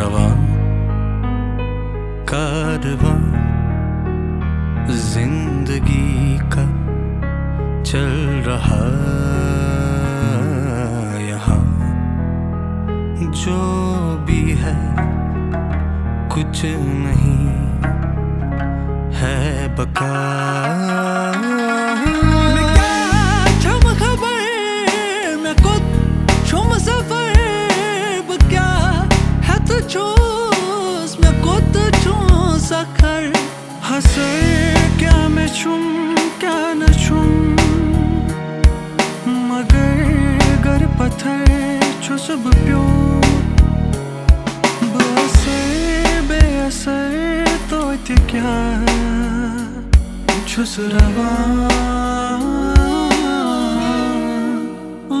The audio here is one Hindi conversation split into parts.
रवां कारवां जिंदगी का चल रहा यहाँ, जो भी है कुछ नहीं है बका। Çöz me kodu çöz akar हंसर क्या मैं छुम क्या न छुम, मगर गर पत्थर छो सब प्यो बेअसर तो क्या छुस रवा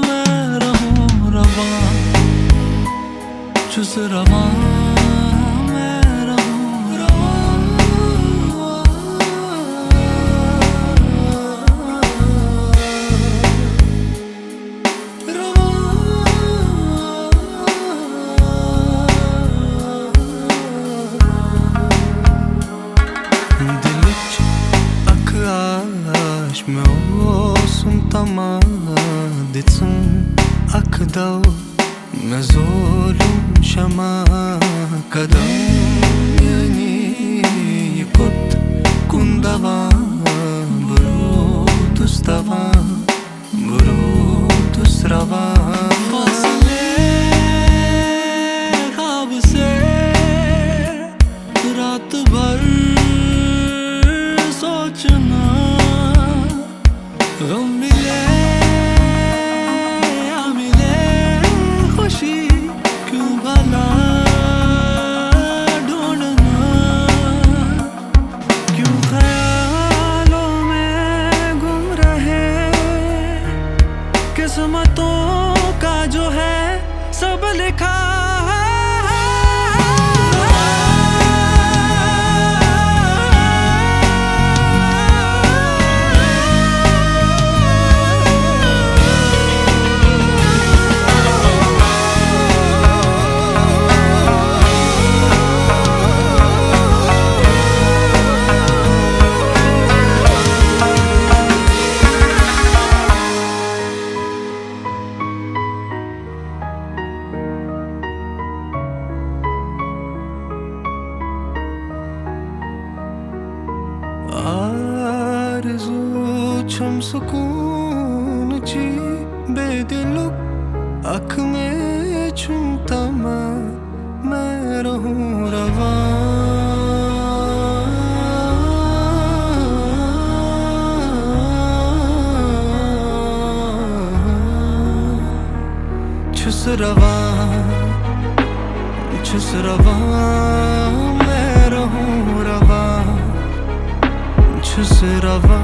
मैं रहूं रवा छुस रवा मैं olsun tamam akdav मैं zulüm şama kadam yani yıkut kundava brutus tava brutus rava ख्वाब से रात भर सोचना, गम मिले या मिले खुशी क्यों भला ढूंढना, क्यों ख्यालों में गुम रहे किस्मतों का जो है सब लिखा है। आरज़ू छम सुकून ची बेदिलुक अख में छूमता मैं रहूं रवा छुस रवा मैं रहूं रवा छुस रवा।